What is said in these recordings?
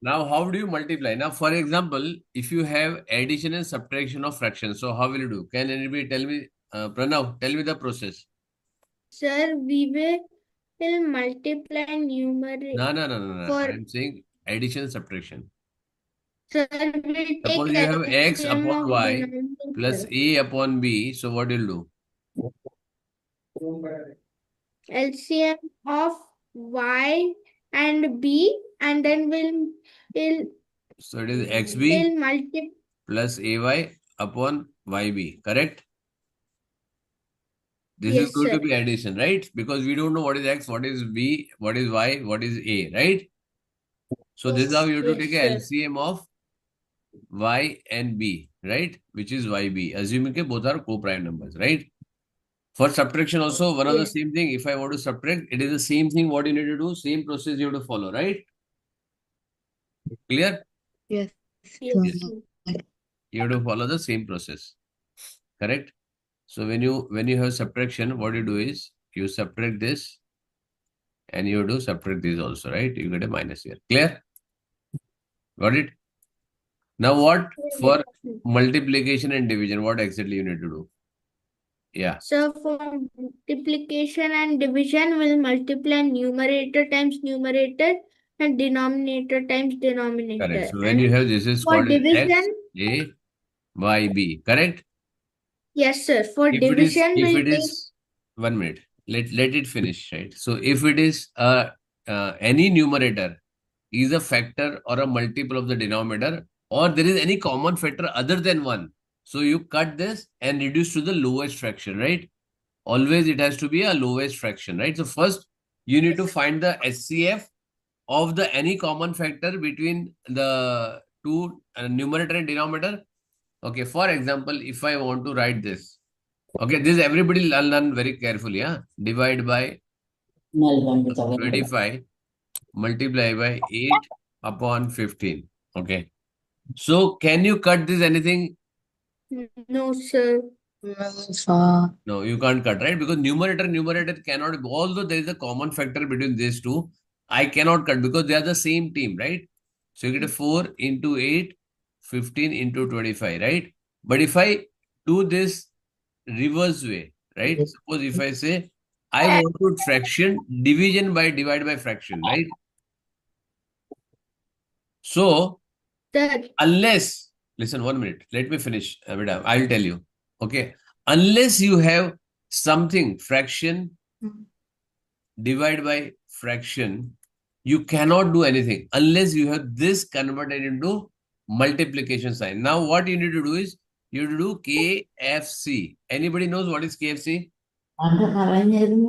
Now, how do you multiply? Now, for example, if you have addition and subtraction of fractions, so how will you do? Can anybody tell me, Pranav, tell me the process. Sir, we will multiply numerator No, no, no, no, no. for, I'm saying addition, subtraction. sir, we'll take Suppose you have x LCM upon of y plus denominator. a upon b. So what you'll do? LCM of y and b, and then we'll So it is xb multiply. plus ay upon yb. Correct? This is Yes, going sir. to be addition, right? Because we don't know what is x, what is b, what is y, what is a, right? So this is how you have to take Yes, a sir. LCM of y and b, right? Which is yb. Assuming that both are co-prime numbers, right? For subtraction also, one of the Yes. same thing. If I want to subtract, it is the same thing. What you need to do, same process you have to follow, right? Clear? Yes. Yes, Yes. sir. You have to follow the same process. Correct? So when you have subtraction, what you do is you subtract this and you do subtract this also, right? You get a minus here. Clear? Got it? Now what Yes, for sir. multiplication and division? What exactly you need to do? Yeah. So for multiplication and division, we'll multiply numerator times numerator and denominator times Correct. denominator. So when you And have this is for called as x, division, a, y, b. Correct? yes, sir. For If it is, division, if we'll it take. is, 1 minute, let it finish, right? So if it is any numerator is a factor or a multiple of the denominator, or there is any common factor other than one, so you cut this and reduce to the lowest fraction, right? Always it has to be a lowest fraction, right? So first you need to find the SCF of the any common factor between the two numerator and denominator. Okay, for example, if I want to write this. Okay, this everybody learn very carefully. Yeah, divide by 25 multiply by 8 upon 15. Okay, so can you cut this anything? No, sir. No, you can't cut, right? Because numerator cannot, although there is a common factor between these two, I cannot cut because they are the same team, right? So you get a 4 into 8, 15 into 25, right? But if I do this reverse way, right? Suppose if I say I want to fraction division by divide by fraction, right? So Sir, unless, listen 1 minute, let me finish, Abhidam, I'll tell you. Okay. Unless you have something fraction divide by fraction, you cannot do anything unless you have this converted into multiplication sign. Now what you need to do is you have to do KFC. Anybody knows what is KFC? Niranjana,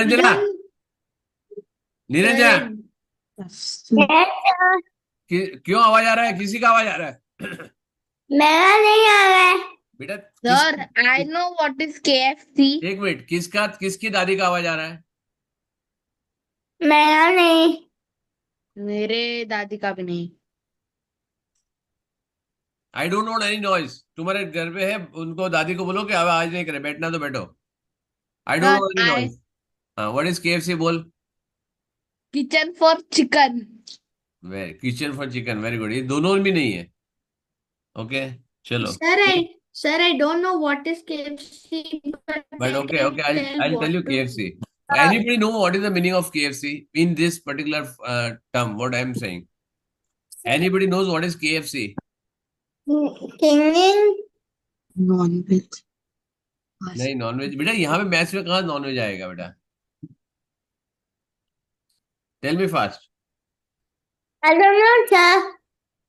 Kiran, Niranjan sir, क्यों आवाज आ रहा है किसी का आवाज आ रहा है मेरा नहीं आ रहा है. बेटा Sir, I know what is KFC. एक मिनट किसकी दादी का आवाज आ रहा है मेरा नहीं. मेरे दादी का भी नहीं. I don't note any noise तुम्हारे घर पे है उनको दादी को बोलो कि आवाज नहीं करे बैठना तो बैठो I don't Sir, no any I noise हाँ व्हाट इज केएफसी बोल kitchen for chicken. Very kitchen for chicken very good ये दोनों भी नहीं है ओके चलो Sir, I don't know what is KFC, but but I okay okay can tell I tell what you to. KFC anybody know what is the meaning of KFC in this particular term what I am saying anybody knows what is KFC King. Non-veg. नहीं nonveg बेटा यहाँ पे maths में कहाँ non-veg आएगा बेटा tell me fast I don't know, sir.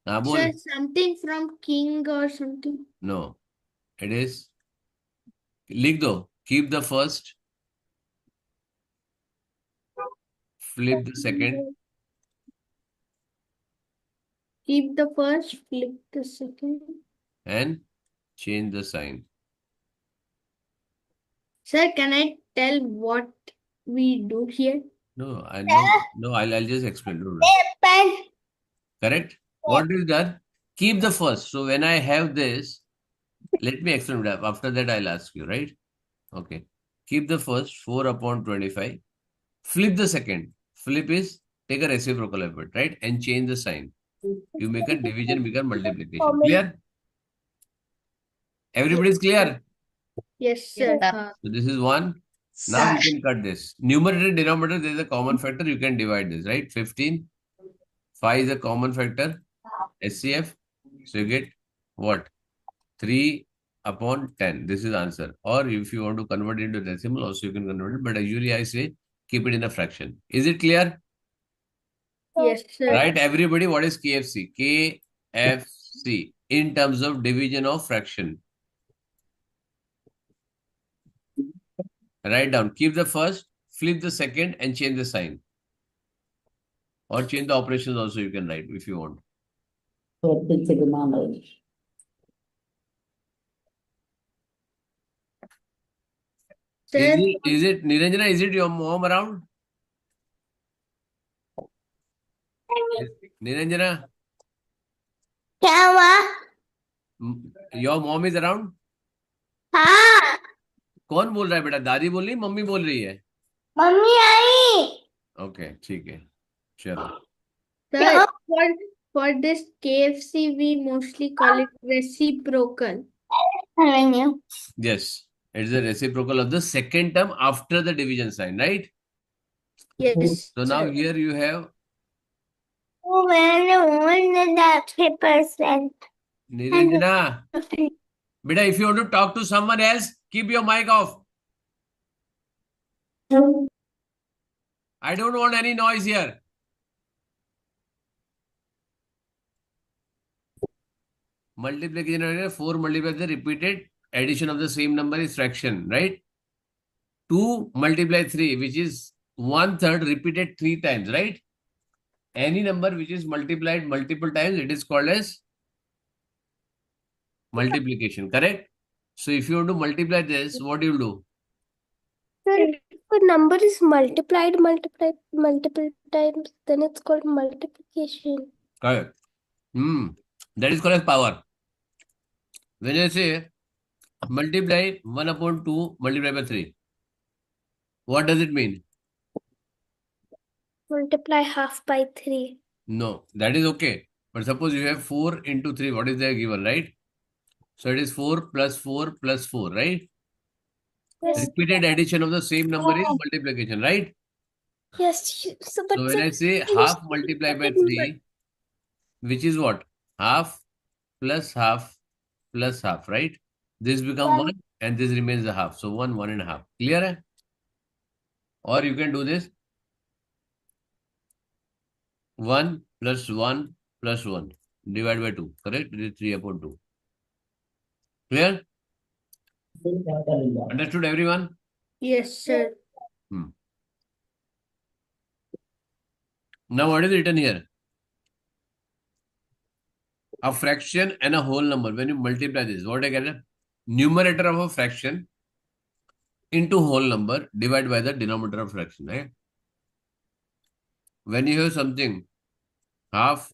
हाँ बोल Sir, something from king or something. No it is लिख दो keep the first flip the second Keep the first, flip the second. and change the sign. Sir, can I tell what we do here? No, I'll just explain. No, no. Correct? What is that? Keep the first. So when I have this, let me explain that. After that, I'll ask you, right? Okay. Keep the first 4 upon 25. Flip the second. Flip is take a reciprocal of it, right? And change the sign. You make a division, become multiplication. Clear? Everybody's clear? Yes, sir. So this is 1. Now you can cut this. Numerator, denominator, there is a common factor. You can divide this, right? 15. 5 is a common factor. SCF. So you get what? 3 upon 10. This is answer. Or if you want to convert it into decimal, also you can convert it. But usually I say keep it in a fraction. Is it clear? Yes, sir. Right, everybody, what is KFC? KFC in terms of division of fraction. Write down. Keep the first, flip the second, and change the sign. Or change the operations also you can write if you want. Sir, Is it Niranjana, is it your mom around? Niranjana, क्या हुआ? your mom is around? हाँ, कौन बोल रहा है बेटा? दादी बोल रही है, मम्मी बोल रही है? मम्मी आई. ओके, ठीक है, चलो. Sir, for this KFC, we mostly call it reciprocal. Yes, it's a reciprocal of the second term after the division sign, right? Yes, So now sir. here you have Niranjana. Beta, if you want to talk to someone else, keep your mic off. I don't want any noise here. Multiplication, 4 multiplied the repeated addition of the same number is fraction, right? 2 multiply 3, which is 1/3 repeated 3 times, right? Any number which is multiplied multiple times, it is called as multiplication, correct? So if you want to multiply this, what do you do? If a number is multiplied multiple times, then it's called multiplication. Correct. That is called as power. When I say multiply 1 upon 2 multiplied by 3, what does it mean? Multiply half by 3. No, that is okay. But suppose you have 4 into 3, what is there given, right? So it is 4 plus 4 plus 4, right? Yes. Repeated addition of the same number is multiplication, right? Yes. So, but So when I say half multiplied by 3, which is what? Half plus half plus half, right? This becomes 1 and this remains a half. So 1, 1.5. Clear? Hai? Or you can do this. 1 plus 1 plus 1 divided by 2. Correct? It is 3 upon 2. Clear? Understood everyone? Yes, sir. Now what is written here? A fraction and a whole number. When you multiply this, what I get? Numerator of a fraction into whole number divided by the denominator of fraction. Right? When you have something half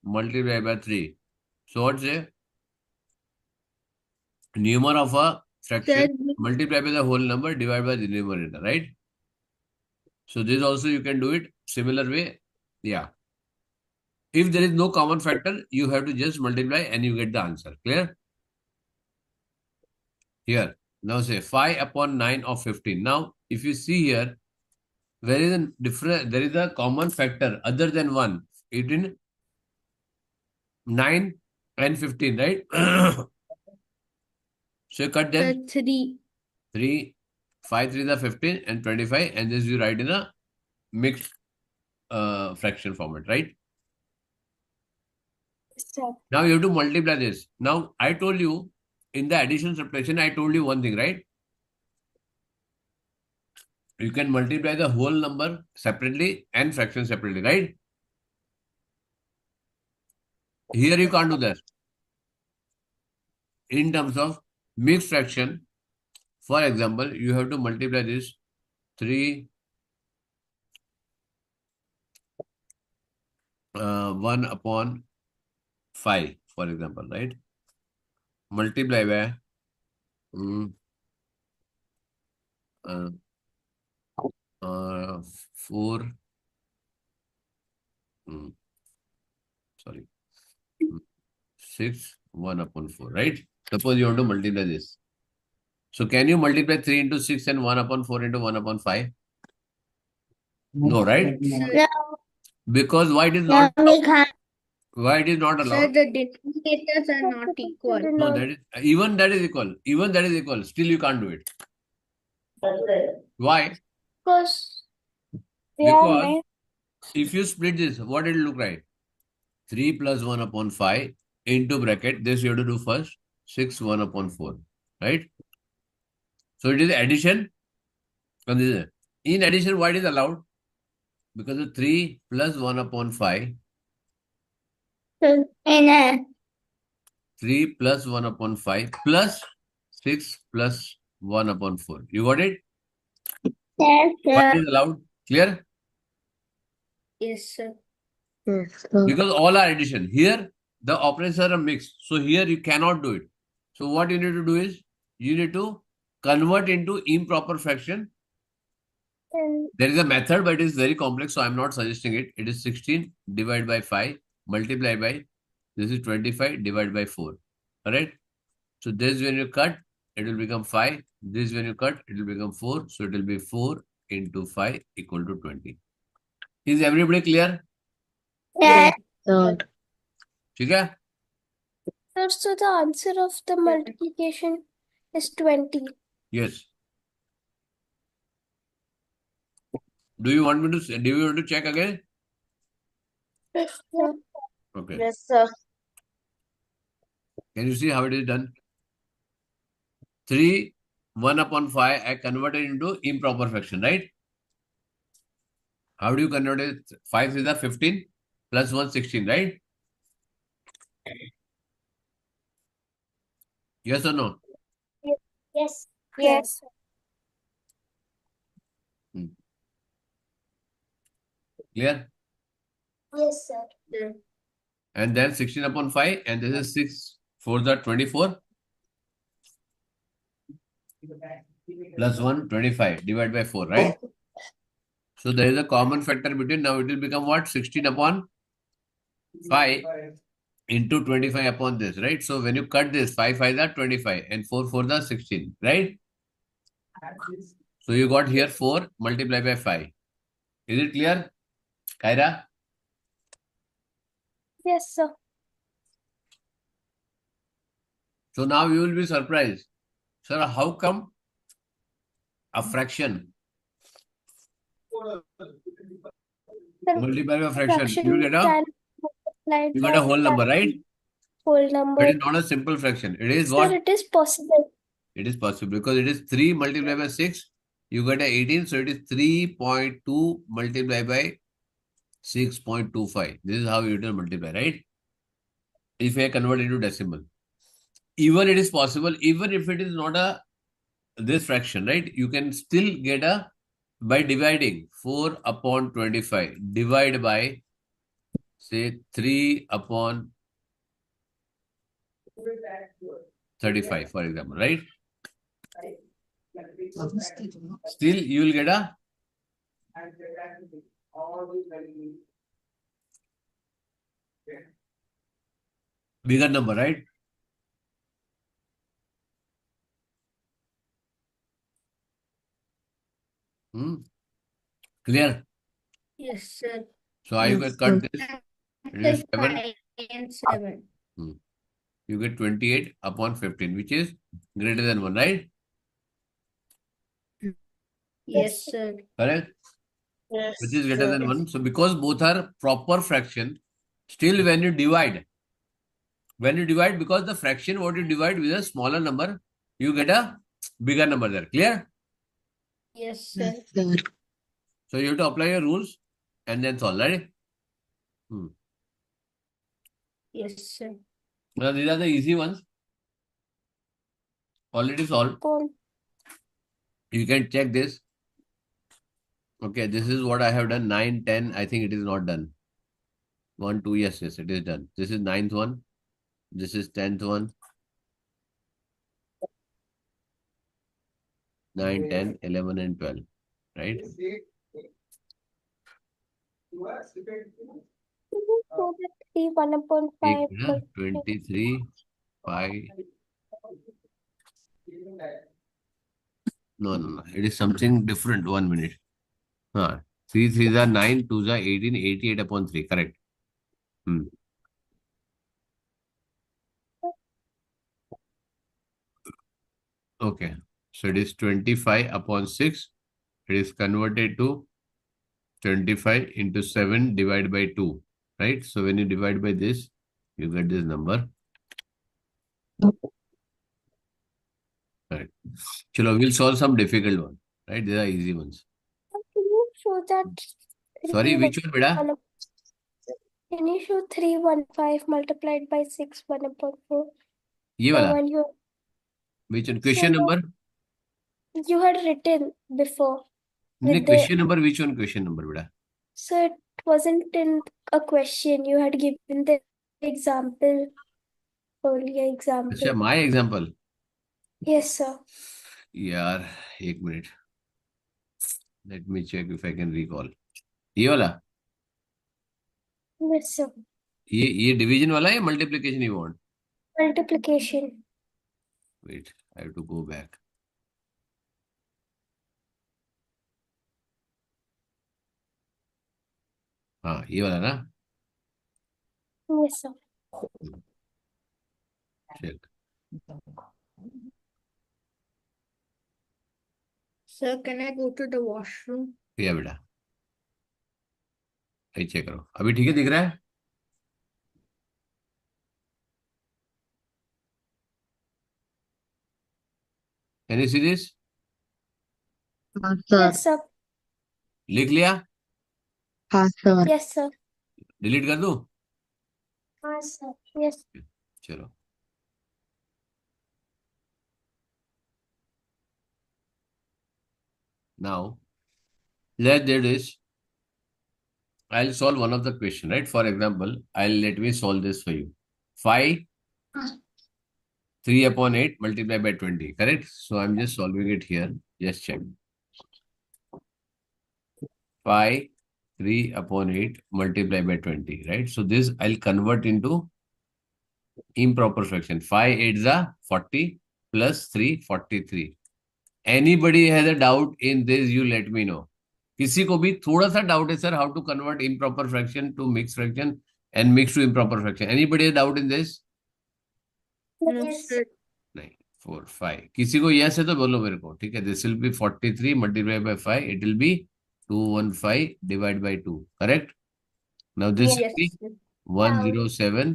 multiplied by 3, so what's a numerator of a fraction multiplied by the whole number divided by the numerator, right? So this also you can do it similar way. Yeah. If there is no common factor, you have to just multiply and you get the answer. Clear? Here. Now say 5 upon 9 of 15. Now, if you see here, there is a common factor other than 1 between 9 and 15, right? So you cut them. 3. 3, 5, 3 is 15 and 25, and this you write in a mixed fraction format, right? Now you have to multiply this. Now I told you in the addition subtraction, I told you one thing, right? You can multiply the whole number separately and fraction separately, right? Here you can't do that. In terms of mixed fraction, for example, you have to multiply this 3, 1 upon 5, for example, right? Multiply by 4 Sorry. 6, 1 upon 4, right? Suppose you want to multiply this. So can you multiply 3 into 6 and 1 upon 4 into 1 upon 5? No, right? Sir, Because why it is no, not we can't. why it is not Sir, allowed? the denominators are not equal. No, that is even that is equal. Even that is equal. Still you can't do it. Why? Because they are Because nine. if you split this, what it will look like? 3 plus 1 upon 5 into bracket. This you have to do first. 6, 1 upon 4. Right? So it is addition. And this is in addition, why it is allowed? Because the 3 plus 1 upon 5. So, and 3 plus 1 upon 5 plus 6 plus 1 upon 4. You got it? yes, What sir. is allowed? Clear? Yes, sir. Yes, sir. Because all are addition. Here, the operations are mixed. So here you cannot do it. So what you need to do is, you need to convert into improper fraction. And There is a method, but it is very complex, so I'm not suggesting it. It is 16 divided by 5 multiplied by, this is 25 divided by 4. Alright? So this when you cut, it will become 5. This when you cut, it will become 4. So it will be 4 into 5 equal to 20. Is everybody clear? Yes, Sir. ठीक है? sir, so the answer of the multiplication is 20. Yes. Do you want to check again? Yes, sir. Okay. Yes, sir. Can you see how it is done? 3, 1 upon 5, I converted into improper fraction, right? How do you convert it? 5 is the 15 plus 1, 16, right? Yes or no? Yes. Yes. Clear? Yes, sir. sir. And then 16 upon 5, and this is 6 for the 24 plus 1, 25 divided by 4, right? So there is a common factor between, now it will become what? 16 upon 5 into 25 upon this, right? So when you cut this, 5 5 are 25 and 4 4 the 16, right? So you got here 4 multiplied by 5. Is it clear, Kyra? Yes, sir. So now you will be surprised. Sir, how come a fraction multiplied by fraction, you get can multiply a whole number, right? whole number. But it's not a simple fraction. It is Sir, what? it is possible. It is possible because it is 3 multiplied by 6. You get a 18. So it is 3.2 multiplied by 6.25. This is how you will multiply, right? If I convert into decimal. Even it is possible, even if it is not a this fraction, right? You can still get a, by dividing 4 upon 25, divide by, say, 3 upon 35, for example, right? Still, you will get a bigger number, right? Clear? Yes, sir. So you Yes, can cut sir. this. It is 7. 5 and 7. You get 28 upon 15, which is greater than 1, right? Yes, sir. Correct? Yes, Which is greater sir. than 1. So because both are proper fraction, still when you divide, because the fraction what you divide with a smaller number, you get a bigger number there. Clear? Yes, sir. Yes, sir. So you have to apply your rules and then solve, right? Yes, sir. Now these are the easy ones. Already solved. Cool. You can check this. Okay, this is what I have done. 9, 10. I think it is not done. 1, 2. Yes, it is done. This is 9th one. This is 10th one. 9, 10, 11, and 12. Right? So that 3 1 upon एक 5 minute 23 5 no it is something different 1 minute हाँ 3 3s are 9 2s are 18 88 upon 3 correct hmm. Okay, so it is 25 upon 6. It is converted to 25 into 7 divided by 2, right? So when you divide by this, you get this number. Right. Chalo, we'll solve some difficult one, right? These are easy ones. Can you show that Sorry, 3 which one, beta? Can you show 315 multiplied by 6 1 upon 4? ये वाला? When Which one? Question number? you had written before. नहीं, With question number, which one question number, beta? So it wasn't in a question. You had given the example, earlier अच्छा, example. my example. Yes, sir. यार, एक minute. Let me check if I can recall. ये वाला? Yes, sir. ये division वाला है multiplication you want? Multiplication. Wait, I have to go back. हाँ, ये वाला ना? Yes, sir. Check. Sir, can I go to the washroom? या बेटा, ये चेक करो. अभी ठीक है, दिख रहा है? Can you see this? हाँ सर Yes, sir. लिख लिया? हाँ सर Yes, sir. डिलीट कर दूं? Yes, sir. Yes. चलो. Now, let's do this. I'll solve one of the question, right? For example, let me solve this for you. 5, 3 upon 8 multiplied by 20, correct? So I'm just solving it here. Just check. 5, 3 upon 8 multiplied by 20, right? So this I'll convert into improper fraction. 5 8s are 40 plus 3, 43. Anybody has a doubt in this, you let me know. किसी को भी थोड़ा सा doubt है sir, how to convert improper fraction to mixed fraction and mixed to improper fraction? Anybody has doubt in this? No, Yes. sir. नहीं. 4 5 किसी को yes है तो बोलो मेरे को. ठीक है, this will be 43 multiply by 5, it will be 215 divide by 2, correct? Now this Yes, will be sir. 107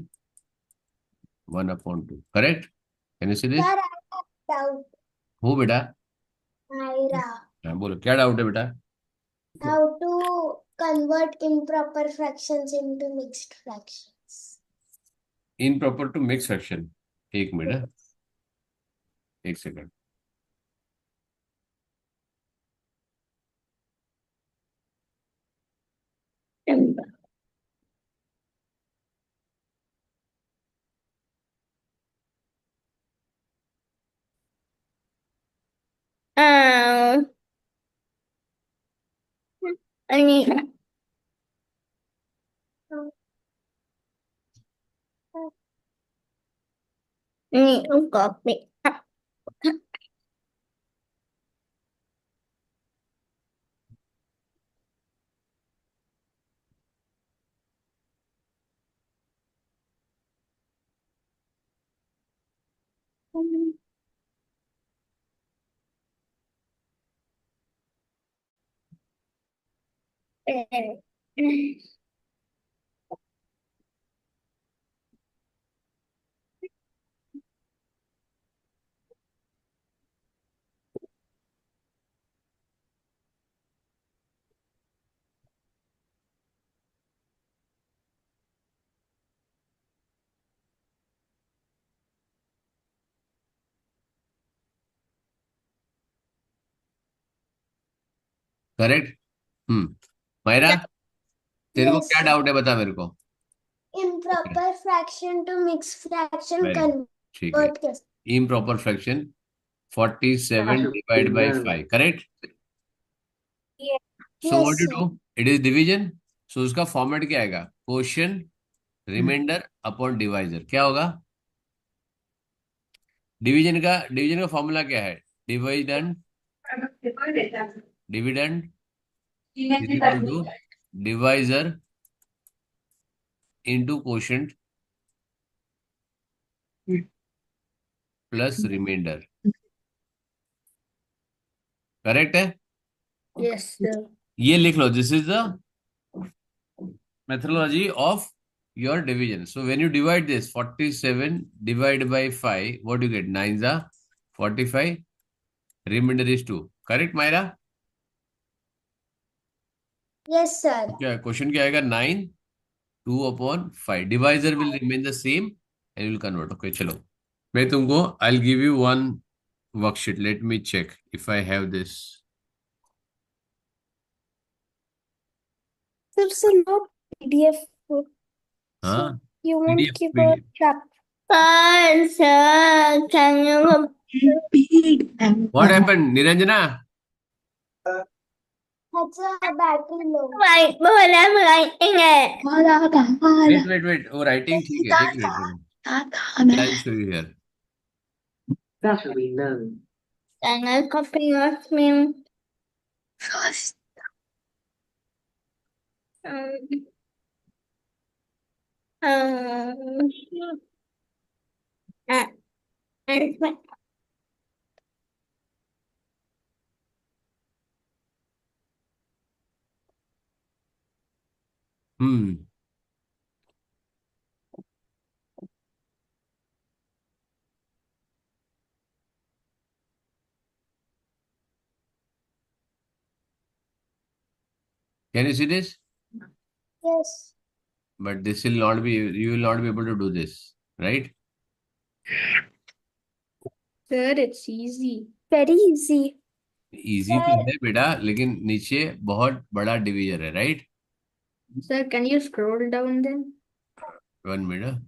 1 upon 2, correct? Can you see this? Sir, I have doubt. हो बेटा? Myra. हाँ, बोलो क्या डाउट है बेटा? How to convert improper fractions into mixed fractions? improper to mixed fraction. एक minute, एक second. Uh, any copy. Correct. Myra, तेरे को Yes, क्या sir. डाउट है, बता मेरे को. Improper fraction to mixed fraction Very good. ठीक है. convert. improper fraction 47 divided by 5, correct? Yes. So what Yes, do you sir. do? It is division. So उसका फॉर्मेट क्या आएगा? Quotient remainder upon divisor. क्या होगा? डिवीजन का formula क्या है? Dividend dividend is equal to divisor into quotient plus remainder. Correct है? Yes, sir. ये लिख लो, this is the methodology of your division. So when you divide this 47 divided by 5, what do you get? 9 is 45, remainder is 2. Correct, Myra? Yes, sir. क्या question क्या आएगा? 9 2 upon 5. Divisor will remain the same and you will convert. Okay, चलो मैं तुमको I'll give you one worksheet. Let me check if I have this. Sir, so not PDF. So हाँ, you won't PDF, give a PDF. chapter. Sir, can you Repeat and What happened, Niranjana? That's a battery low. write? Well, I'm writing it. Wait. Oh, writing ठीक है. Take it. I'll show you here. Can I copy your screen? Um, um, uh, and Hmm. Can you see this? Yes. But this will not be, you will not be able to do this, right? sir, it's easy. Very easy. Easy तो है बेटा, लेकिन नीचे बहुत बड़ा division है, right? Sir, can you scroll down then? 1 minute.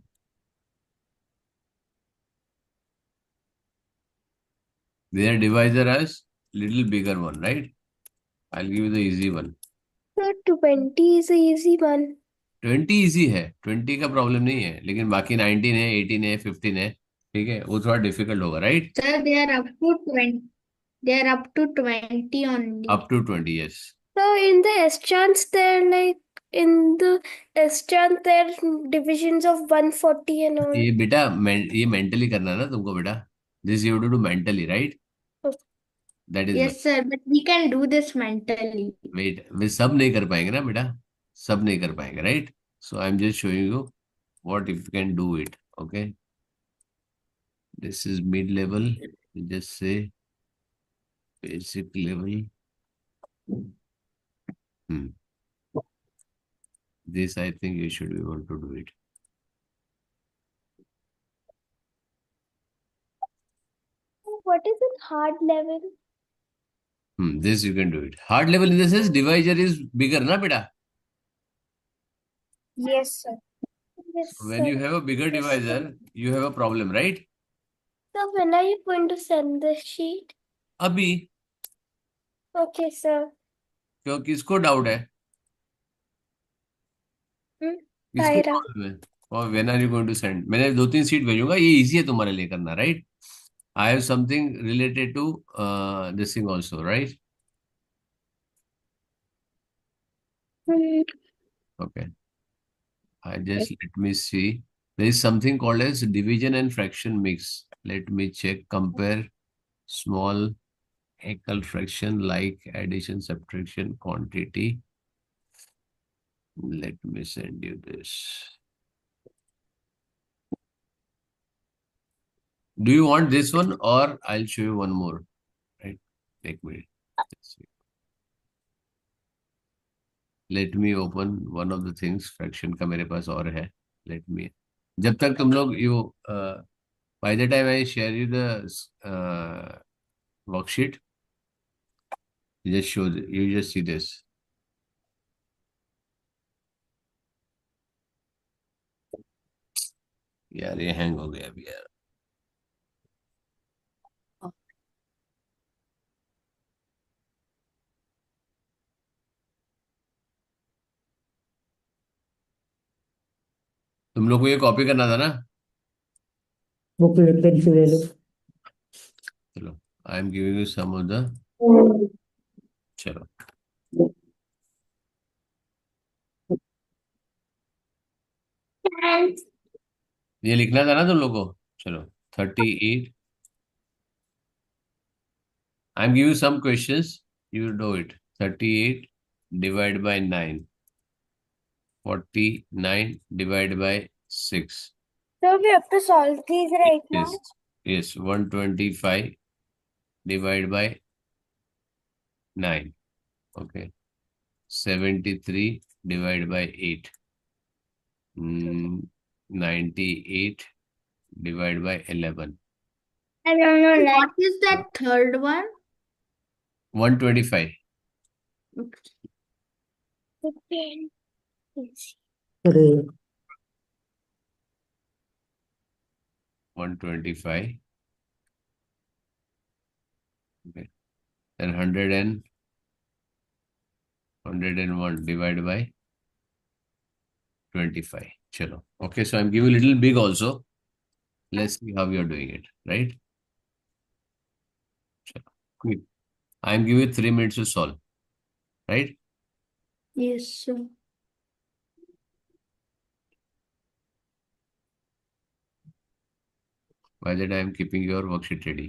Their divisor has little bigger one, right? I'll give you the easy one. Sir, 20 is a easy one. 20 easy है, 20 का प्रॉब्लम नहीं है, लेकिन बाकी 19 है, 18 है, 15 है, ठीक है, वो थोड़ा डिफिकल्ट होगा, right? Sir, they are up to 20. They are up to 20 only. Up to 20, yes. So in the S chance there like in the S chance there divisions of 140 and all. ये बेटा ये mentally करना है ना तुमको बेटा. This you to do mentally, right? That is Yes, sir, but we can do this mentally. Wait, वे सब नहीं कर पाएंगे ना बेटा, सब नहीं कर पाएंगे, right? So I am just showing you what if you can do it. Okay, this is mid level, just say basic level. This I think you should be able to do it. What is it hard level? This you can do it. Hard level in the sense divisor is bigger, na beta? Yes, sir. Yes, So when you sir. have a bigger Yes, divisor, you have a problem, right? So when are you going to send the sheet? अभी, Okay, sir. क्यों किसको doubt है? किसको Tyra. Problem है? और when are you going to send? मैंने 2-3 seat भेजूंगा, ये इजी है तुम्हारे लिए करना, right? I have something related to this thing also, right? Okay. I just let me see. There is something called as division and fraction mix. Let me check. Compare small equal fraction like addition, subtraction, quantity. Let me send you this. Do you want this one or I'll show you one more? Right? Take me. Let me open one of the things. Fraction का मेरे पास और है. Let me. जब तक तुम लोग by the time I share you the worksheet, you just see this. यार ये हैंग हो गया अभी यार. तुम लोग को ये कॉपी करना था ना? बुक पेंसिल ले लो। चलो, I am giving you some of the, चलो ये लिखना था ना तुम लोग को। चलो, 38, I am giving you some questions, you do it. 38 divide by 9, 49 divide by 6, So we have to solve these right now. yes, yes, 125 divide by 9, okay, 73 divide by 8, 98 divided by 11, I don't know, What is that third one? 125, like. अरे 125, okay, then 101 divided by 25. Chalo. Okay, so I'm giving a little big also. Let's see how you're doing it, right? Chalo. Quick. I'm giving 3 minutes to solve, right? Yes, sir. By that I'm keeping your worksheet ready.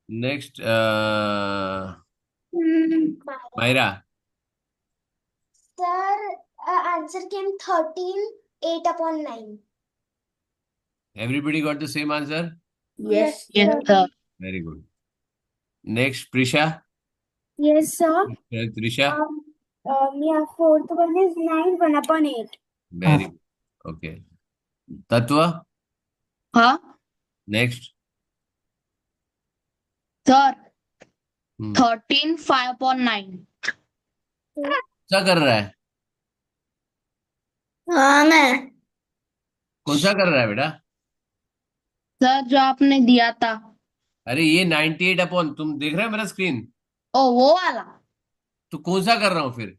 Next, Myra, Sir, answer came 13, 8 upon 9. everybody got the same answer? Yes, yes sir. sir. Very good. Next, Prisha. Yes, sir. Trisha. Yeah, fourth one is 9, 1 upon 8. Very good. Okay. Tatwa. हाँ Next. Sir Hmm. 13 5/9। क्या कर रहा है? हाँ मैं कौन सा कर रहा है बेटा? सर जो आपने दिया था। अरे ये 98 अपॉन, तुम देख रहे हो मेरा स्क्रीन? ओ वो वाला। तो कौन सा कर रहा हूं फिर?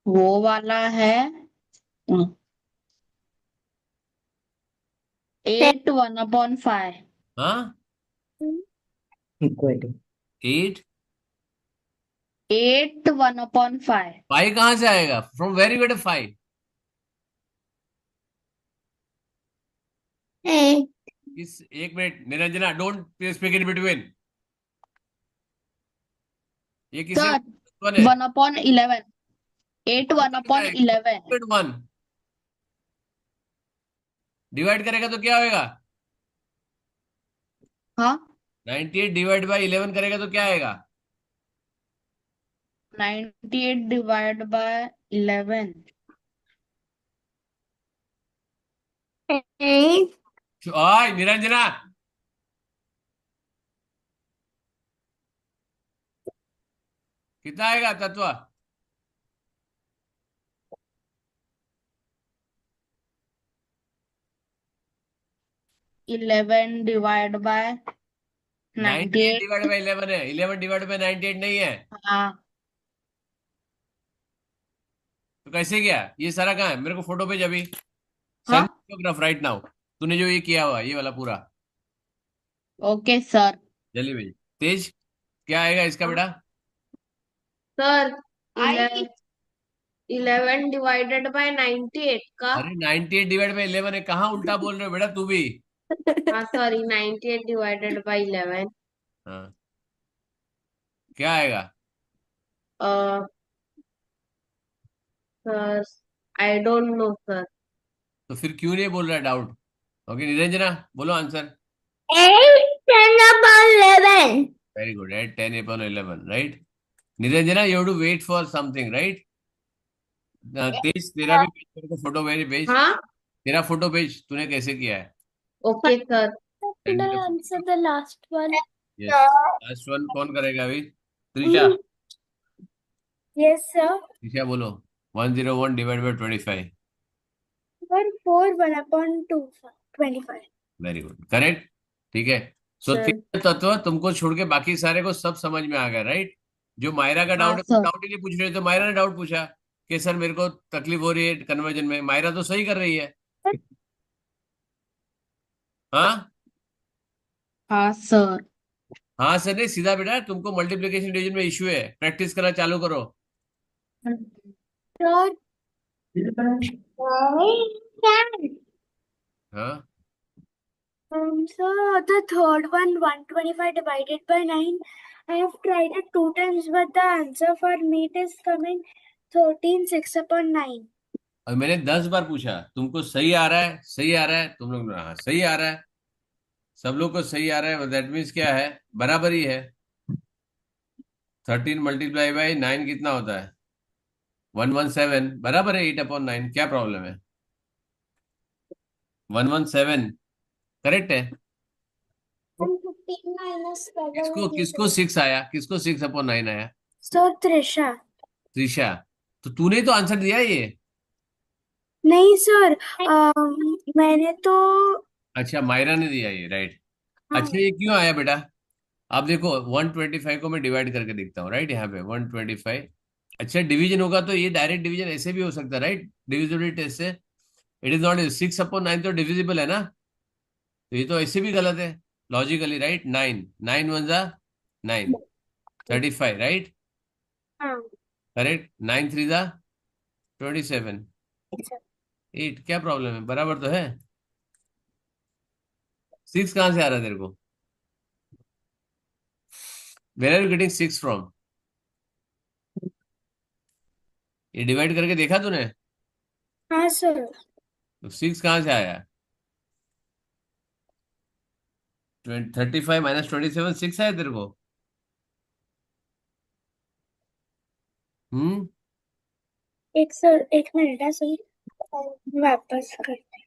वो वाला है 8 1/5। हाँ, इक्वल 8। 8 1/5। 5 कहां से आएगा? From very good 5। इस एक minute Niranjana, don't speak in between. ये किसे सर कौन है? 1/11। 8 1/11। 1 डिवाइड करेगा तो क्या होएगा? हाँ 98 डिवाइड बाय 11 करेगा तो क्या आएगा? 98 डिवाइड बाय 11। ओए निरंजना, कितना आएगा तत्व? 11 डिवाइड बाय 98 डिवाइड 98। बाय 11 है, 11 डिवाइड बाय 98 नहीं है। हाँ तो कैसे गया ये सारा? कहाँ है? मेरे को फोटो भेज अभी, हाँ सेंड फोटोग्राफ राइट नाउ। तूने जो ये किया हुआ ये वाला पूरा ओके सर। जल्दी भेज। तेज, क्या आएगा इसका बेटा? सर आई 11 डिवाइडेड बाय 98 का। अरे 98 डिवाइड बाय 11 है, कहाँ उल्टा बोल रहे हो बेटा तू भी? हाँ सॉरी, 98 डिवाइडेड बाय 11। हाँ, क्या आएगा? Sir I don't know sir. तो फिर क्यों नहीं बोल रहा है? डाउट। ओके निरंजना, बोलो answer. 8 10 upon 11। Very good, eight 10 upon 11, right? Niranjana, you have to wait for something, right? Tej, तेरा भी भेज, मेरे को फोटो भेज भेज। हाँ तेरा फोटो भेज, तूने कैसे किया है? Okay sir. Did I answer the last one? Yes, last one कौन करेगा अभी? त्रिशा। Yes, sir. त्रिशा बोलो। 101 divide by 25। 4 1/2 25। Very good, correct. ठीक है। सो सर तीन तत्व तुमको छोड़ के बाकी सारे को सब समझ में आ गया, राइट? जो मायरा का हाँ डाउट है, सर। डाउट ही नहीं पूछ रहे, तो मायरा ने डाउट पूछा कि सर मेरे को तकलीफ हो रही है कन्वर्जन में। मायरा तो सही कर रही है। हाँ हाँ सर। हाँ सर नहीं, सीधा बेटा, तुमको मल्टीप्लिकेशन डिवीजन में इश्यू है, प्रैक्टिस करना चालू करो। Sir, हाँ so the third one, 125 divided by 9. I have tried it 2 times, but the answer for me is coming 13, 6 upon 9. और मैंने 10 बार पूछा, तुमको सही आ रहा है, सही आ रहा है, तुम लोग हाँ सही आ रहा है, सब लोग को सही आ रहा है, दैट मीन्स क्या है, बराबर ही है। 13 × 9 कितना होता है? 117, बराबर है 8/9, क्या प्रॉब्लम है? 117 करेक्ट है। And 15 minus 7 किसको will be किसको 6 आया, किसको 6/9 आया? So Trisha. त्रिशा। तो तूने तो आंसर दिया ये। नहीं सर, मैंने तो अच्छा, मायरा ने दिया ये, राइट। हाँ अच्छा, ये क्यों आया बेटा? अब देखो 125 को मैं डिवाइड करके देखता हूँ, राइट, यहाँ पे 125। अच्छा, डिवीजन होगा तो ये डायरेक्ट डिवीजन ऐसे भी हो सकता है, राइट, डिविजिबिलिटी टेस्ट से। इट इज नॉट 6/9 तो डिविजिबल है ना, तो ये तो ऐसे भी गलत है लॉजिकली, राइट। 9 9 1 जा 9, 35, राइट, हाँ करेक्ट। 9 3 जा 27, 8, क्या प्रॉब्लम है, बराबर तो है। 6 कहाँ से आ रहा है तेरे को? Where are you getting 6 from? ये डिवाइड करके देखा तूने? हाँ सर। तो 6 कहाँ से आया? 35 - 27, 6 आया तेरे को? हम्म। एक सर, एक मिनट है सही, वापस करते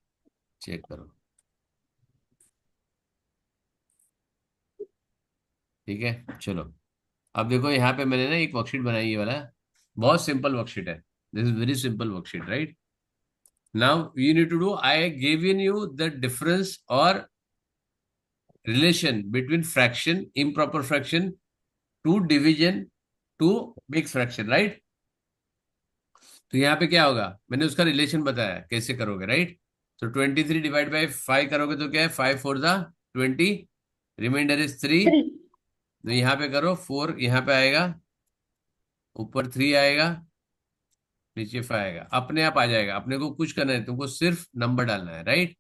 चेक करो, ठीक है, चलो। अब देखो यहाँ पे मैंने ना एक वर्कशीट बनाई, ये वाला बहुत सिंपल वर्कशीट है, this is very simple worksheet, right. Now you need to do, I give in you the difference और relation between fraction, improper fraction, to division, to mix fraction, right. तो यहाँ पे क्या होगा, मैंने उसका रिलेशन बताया कैसे करोगे, राइट। तो 23 ÷ 5 करोगे तो क्या है, 5 4 जा 20, रिमाइंडर इज 3। 3. तो यहाँ पे करो, 4 यहाँ पे आएगा, ऊपर 3 आएगा, नीचे 5 आएगा, अपने आप आ जाएगा, अपने को कुछ करना है, तुमको सिर्फ नंबर डालना है, right.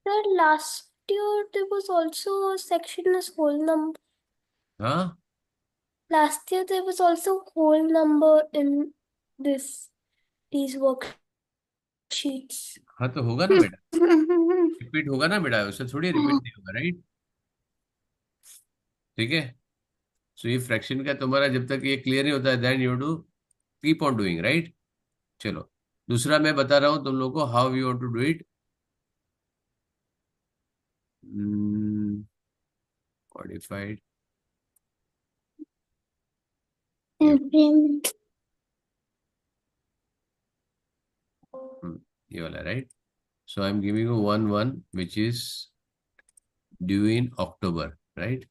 Sir, last year there was also a section as whole number. हाँ Last year there was also whole number in these worksheets. हाँ, तो होगा ना बेटा, रिपीट होगा ना बेटा, उससे थोड़ी रिपीट नहीं होगा, राइट। ठीक है, सो ये फ्रैक्शन का तुम्हारा जब तक ये क्लियर नहीं होता है, then you do keep on doing, right. चलो, दूसरा मैं बता रहा हूँ तुम लोग को, how you want to do it. Modified, ये वाला, right. So I am giving you 1 1 which is due in October, right.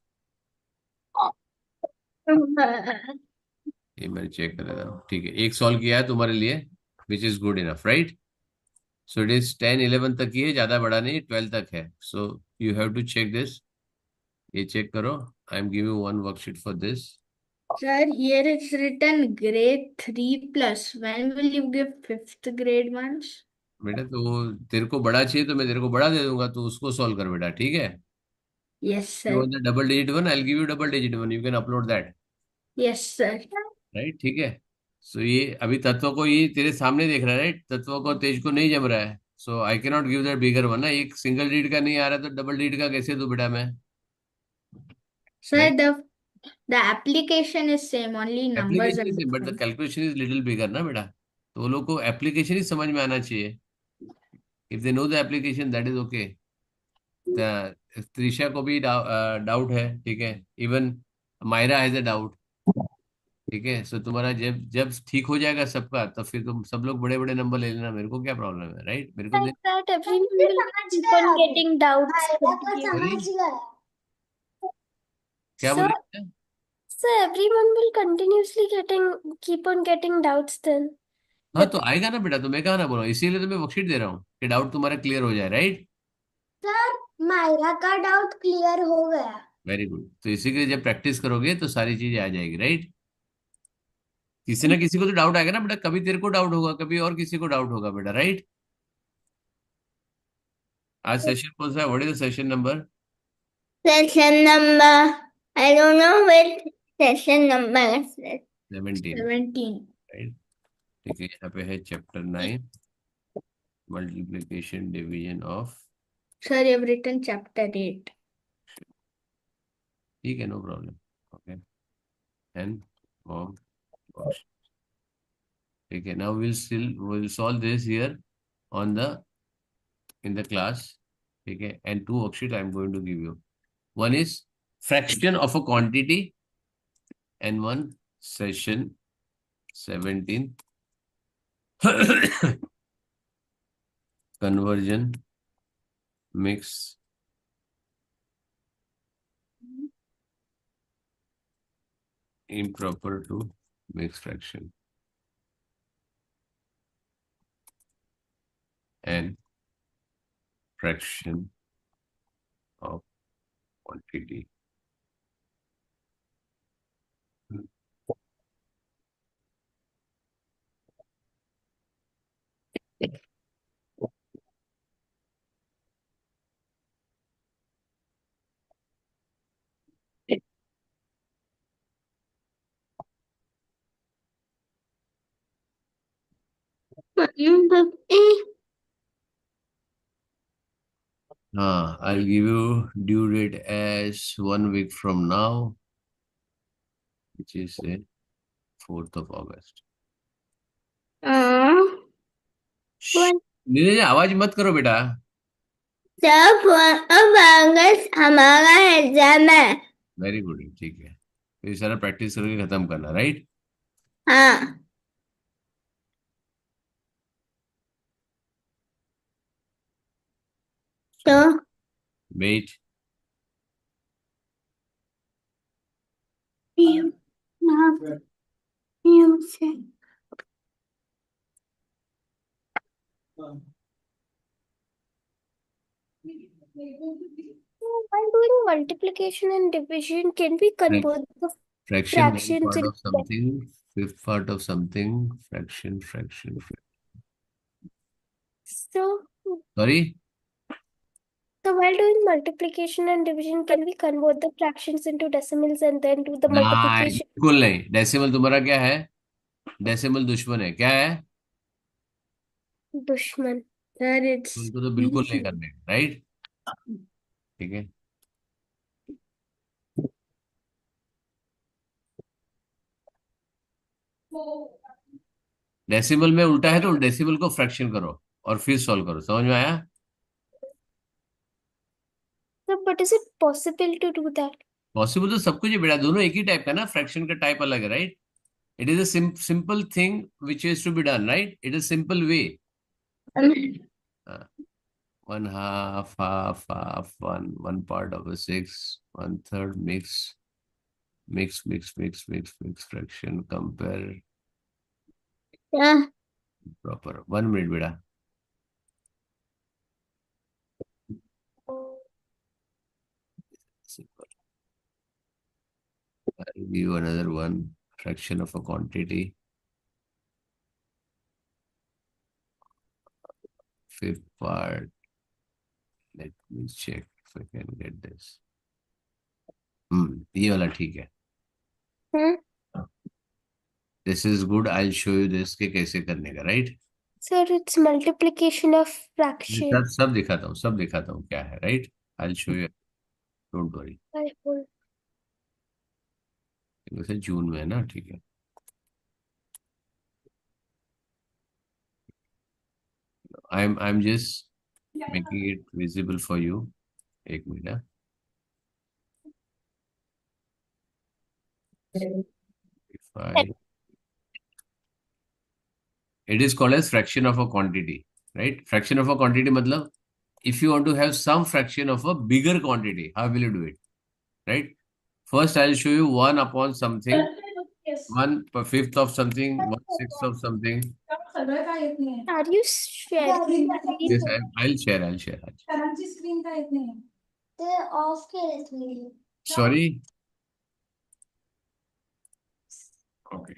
ये मैंने चेक कर देता हूँ, ठीक है, एक सॉल्व किया है तुम्हारे लिए, which is good enough, right. So it is 10 11 तक ही है, ज्यादा बड़ा नहीं, 12 तक है, so you have to check this. ये चेक करो, I am giving one worksheet for this. Sir, here it's written grade 3 plus. When will you give 5th grade ones? बेटा तो तेरे को बड़ा चाहिए तो मैं तेरे को बड़ा दे दूंगा, तो उसको सॉल्व कर बेटा, ठीक है। Yes, you sir. Want the double digit one, I will give U double digit one, you can upload that, Yes, sir. Right, ठीक है। सो ये अभी तत्व को ये तेरे सामने देख रहा है, राइट, तत्व को तेज को नहीं जम रहा है, so I can not give that bigger one ना, एक सिंगल डिजिट का नहीं आ रहा तो डबल डिजिट का कैसे दूं बेटा मैं, Sir, right. the application is same, only numbers are application is but the different. Calculation is little bigger ना बेटा, तो वो लोग को एप्लीकेशन ही समझ में आना चाहिए। If they know the application that is okay. Trisha को भी डाउट है, ठीक है, even Myra has a doubt, ठीक है। सो तुम्हारा जब जब ठीक हो जाएगा सबका, तो फिर तुम सब लोग बड़े बड़े नंबर ले लेना, मेरे को क्या प्रॉब्लम है, राइट, मेरे को Like that, everyone will keep on getting doubts. Sorry, क्या बोल Sir, रहे हैं? So everyone will continuously keep on getting doubts then. हाँ तो आएगा ना बेटा, तो मैं कहा ना बोला, इसीलिए तो मैं वर्कशीट दे रहा हूँ कि डाउट तुम्हारा क्लियर हो जाए, राइट? सर मायरा का डाउट क्लियर हो गया। Very good. तो इसी के जब प्रैक्टिस करोगे तो सारी चीजें आ जाएगी, राइट? किसी ना किसी को तो डाउट आएगा ना बेटा, कभी तेरे को डाउट होगा, कभी और किसी को डाउट होगा बेटा, राइट? आज सेशन कौन सा है? What is the session number? Session number, I don't know which session number is it. 17, 17. Right? ठीक है, यहाँ पे है chapter 9, multiplication division of. Sir, you've written chapter 8. ठीक है, no problem. Okay, and form box. ठीक है, now we'll solve this here on the in the class. ठीक है, and 2 worksheet I am going to give you. One is fraction of a quantity and one session 17 conversion mix improper to mixed fraction and fraction of quantity. I'll give you due date as 1 week from now, which is the 4th of August. Neeraj, आवाज मत करो बेटा। Sir, 4th of August हमारा exam है। Very good, ठीक है। तो ये सारा प्रैक्टिस करके खत्म करना, राइट? हाँ। तो wait, While doing multiplication and division, can we convert the fraction one fractions part of into something, fifth part of something, fraction. so Sorry? so while doing multiplication and division, can we convert the fractions into decimals and then do the नहीं, multiplication? बिल्कुल नहीं। Decimal तुम्हारा क्या है? Decimal दुश्मन है। क्या है? दुश्मन। Sir, it's उनको तो बिल्कुल नहीं करने, राइट? ठीक है। डेसिमल में उल्टा है तो डेसिमल को फ्रैक्शन करो और फिर सॉल्व करो। समझ में आया? So, but is it possible to do that? Possible तो सब कुछ है बेटा, दोनों एक ही टाइप का ना, फ्रैक्शन का टाइप अलग है, right? It is a simple thing which is to be done, right? It is simple way. 1/2, half, 1 part of a 6, 1/3 mix fraction, compare yeah. proper. 1 minute बेटा। Simple. I'll give you another one, fraction of a quantity. Fifth part. Let me check if I can get this. ये वाला ठीक है। This is good. I'll show you this के कैसे करने का, right? Sir, it's multiplication of fraction. सब दिखाता हूँ क्या है, right? I'll show you. Don't worry. वैसे जून में है ना, ठीक है। I'm just making it visible for you. एक minute. It is called as fraction of a quantity, right? Fraction of a quantity मतलब if you want to have some fraction of a bigger quantity, how will you do it, right? First, I'll show you 1 upon something, 1/5 of something, 1/6 of something. Are you sharing screen? Yes, I'll share. I'll share. Sorry. Okay.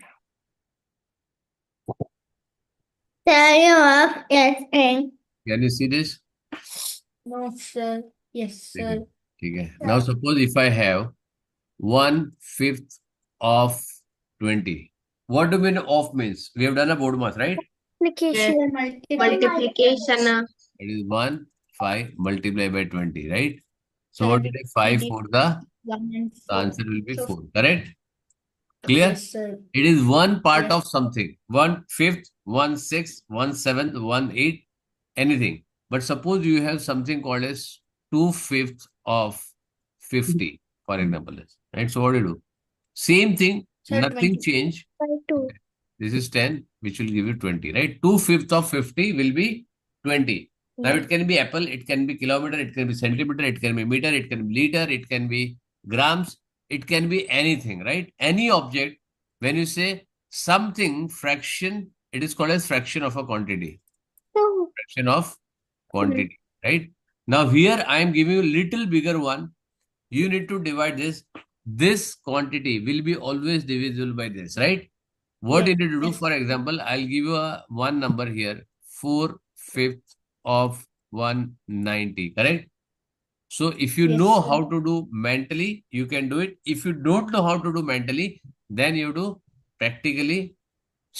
Turn you off your screen. Can you see this? No, sir. Yes, sir. Okay. Now suppose if I have 1/5 of 20. What do you mean of means? We have done a board math, right? Multiplication. Multiplication. It is 1, 5 multiplied by 20, right? So what did I 5 for the answer will be 4, correct? Clear? Yes, sir. It is one part Yes. of something. 1/5, 1/6, 1/7, 1/8, anything. But suppose you have something called as 2/5 of 50, for example. Right? So what do you do? Same thing, Sir, nothing 20. change. By 2. This is 10, which will give you 20, right? 2/5 of 50 will be 20. Now it can be apple, it can be kilometer, it can be centimeter, it can be meter, it can be liter, it can be grams, it can be anything, right? Any object, when you say something fraction, it is called as fraction of a quantity. No. Fraction of quantity, right? Now here I am giving you a little bigger one. You need to divide this. This quantity will be always divisible by this, right? What you need to do, for example, I'll give you one number here, 4/5 of 190, correct? So if you Yes, know sir. how to do mentally, you can do it. If you don't know how to do mentally, then you do practically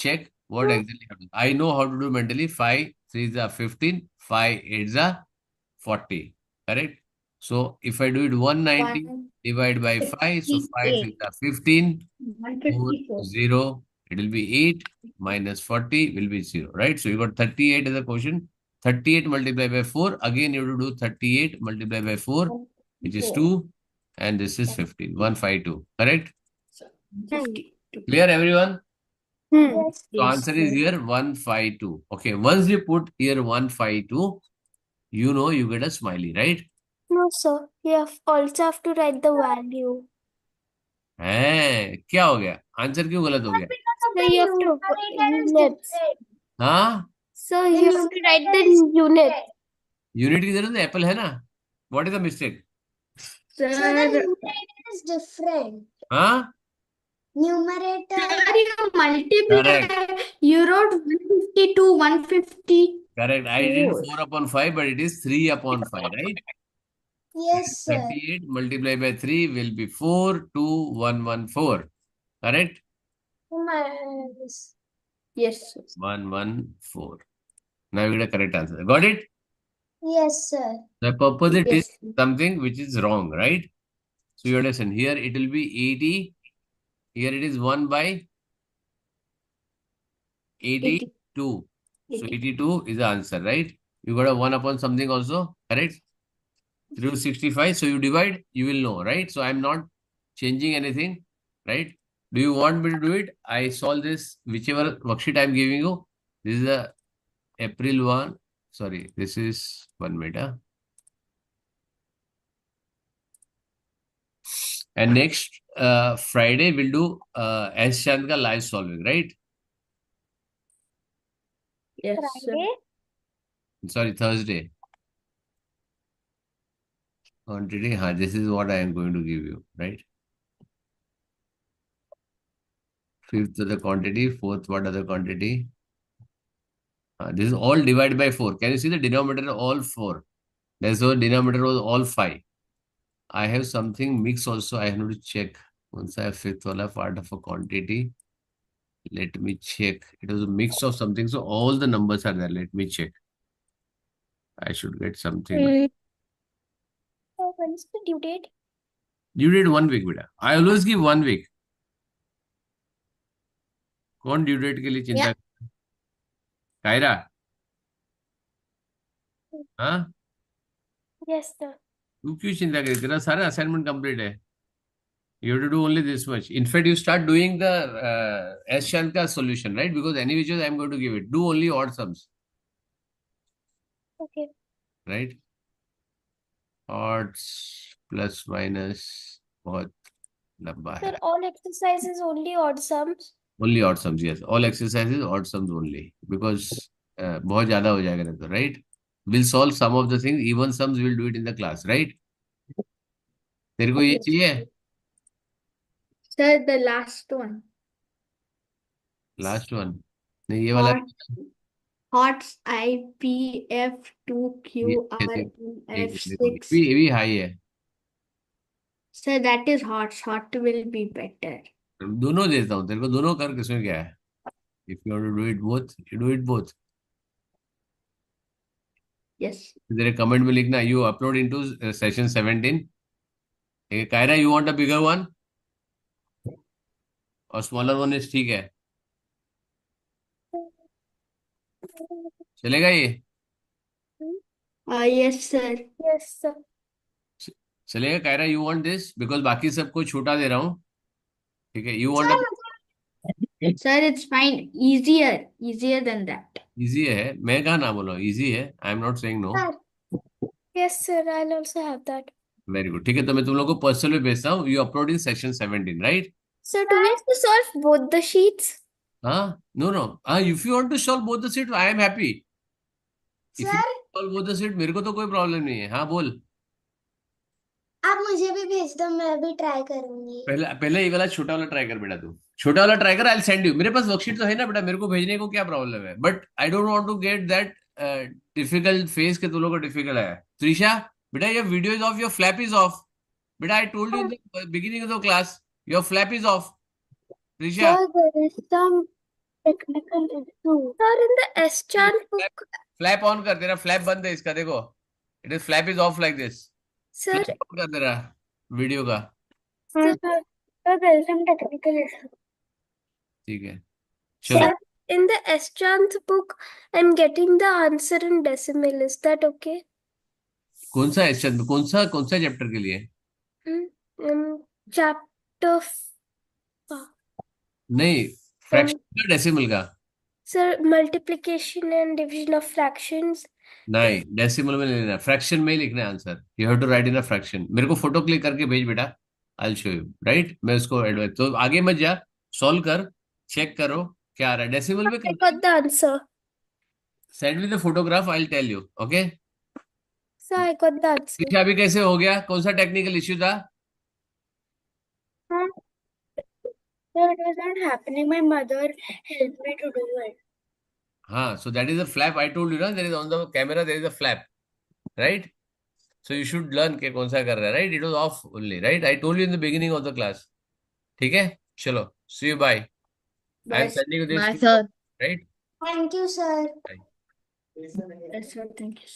check what exactly happens. I know how to do mentally. 5 3s are 15, 5 8s are 40, correct? So if I do it 190 divide by 5, so 5 3s are 15, 4 0, it will be 8 minus 40 will be 0, right? So you got 38 as a question. 38 multiplied by 4, again you have to do 38 multiplied by 4, which is 2, and this is 15, 152, correct? 52. Clear everyone? Yes. So answer is here 152. Okay, once you put here 152, you know you get a smiley, right? No, sir. You also have to write the value. है क्या हो गया? Answer क्यों गलत हो गया? So you have to units. हाँ, So you have to write the unit. Unit की जरूरत है, एप्पल है ना? What is the mistake? Sir, is different. हाँ, Numerator. you multiply. correct, You wrote 150 to 150. correct. I did 4/5, but it is 3/5, right? Yes, sir. 38 multiplied by 3 will be 42114, correct? Yes, sir. 114. Now you get a correct answer. Got it? Yes, sir. The opposite is Yes. something which is wrong, right? So you understand, here it will be 80. Here it is 1 by 82. So 82 is the answer, right? You got a 1 upon something also, correct? 365. So you divide, you will know, right? So I'm not changing anything, right? Do you want me to do it? I solve this, whichever worksheet I'm giving you. This is the April 1. Sorry, this is 1 meter. And next Friday, we'll do S. Chandka live solving, right? Yes, sir. Sorry, Thursday. Quantity, this is what I am going to give you, right? Fifth of the quantity, fourth what other quantity? This is all divided by 4. Can you see the denominator all 4? That's why denominator was all 5. I have something mix also. I have to check. Once I have fifth wala part of a quantity. Let me check. It was a mix of something. So all the numbers are there. Let me check. I should get something. When is the due date? You did 1 week, beta. I always give 1 week. कौन due date के लिए चिंता करता है? कायरा, हाँ, Yes, sir. तू क्यों चिंता कर? तेरा सारा असाइनमेंट कंप्लीट है. You have to do only this much. In fact, you start doing the S. Shanka solution, right? Because any which I'm going to give it. Do only odd sums, Okay. right? Odds plus minus what? लंबा Sir, है. all exercises only odd sums. Only odd sums, yes. All exercises odd sums only because बहुत ज्यादा हो जाएगा नहीं तो, right? We'll solve some of the things. Even sums we'll do it in the class, right? तेरे को ये चाहिए? Sir, the last one. Last one नहीं, ये वाला. HOTS IPF ये 2QREF6. ये भी हाई है. Sir, that is HOTS. HOT will be better. दोनों देता हूँ तेरे को, दोनों कर, किसमें क्या है. If you want to do it both, you do it both. Yes. तेरे कमेंट में लिखना you upload into session 17. Kiara you want a bigger one और smaller one is ठीक है. चलेगा ये? Yes, sir. Yes, sir. चलेगा Kiara, you want this because बाकी सबको छोटा दे रहा हूँ. ठीक है. You want a Sir, it's fine. Easier than that. easy है, मैं कहाँ ना बोला easy है. I am not saying no. Sir. Yes, sir. I'll also have that. Very good. ठीक है, तो मैं तुम लोगों को पर्सनल में भेजता हूँ. You upload in section 17, right? Sir, do we have to solve both the sheets? हाँ, no. If you want to solve both the sheets, I am happy. If you solve both the sheets, मेरे को तो कोई problem नहीं है. हाँ बोल. आप मुझे भी भेज दो, मैं भी ट्राई करूंगी. पहले ये वाला छोटा वाला ट्राई कर बेटा. तू छोटा वाला ट्राई कर. I send you. मेरे पास वर्कशीट तो है ना बेटा, मेरे को भेजने को क्या प्रॉब्लम है. But I don't want to get that difficult face के तुम लोगों को डिफिकल्ट है. त्रिशा बेटा, your video is off, your flap is off. बेटा I told you in the beginning of the class, your flap is off. Trisha Sir, there is some technical issue. Sir, in the S-chant book. Flap on कर. तेरा flap बंद है इसका, देखो. It is flap is of like this. Sir, on कर तेरा video का. Sir, there is some technical issue. ठीक है, चलो. sir, in the S-chant book, I'm getting the answer in decimal. Is that okay? कौन सा एस्चन, कौन सा चैप्टर के लिए? Chapter. नहीं, फ्रैक्शन का, डेसिमल का. Sir, multiplication and division of fractions. नहीं, डेसिमल में नहीं लेना, फ्रैक्शन में ही लिखना है answer. You have to write in a fraction. मेरे को फोटो क्लिक करके भेज बेटा. I will show you, right. मैं उसको एडवाइस, तो आगे मत जा, सॉल्व कर, चेक करो क्या आ रहा है. डेसिमल में I got the answer. Send me the photograph, I will tell you. Okay. Sir, I got the answer. पीछे अभी कैसे हो गया? कौन सा टेक्निकल इश्यू था? Huh? Sir, it was not happening. My mother helped me to do it. हाँ, so that is a flap. I told you ना, there is on the camera there is a flap, right? So you should learn के कौन सा कर रहा है, right? It was off only, right? I told you in the beginning of the class. ठीक है, चलो, see you, bye. I am sending you this, Bye, sir. right? Thank you, sir. Bye. Yes, sir. Thank you.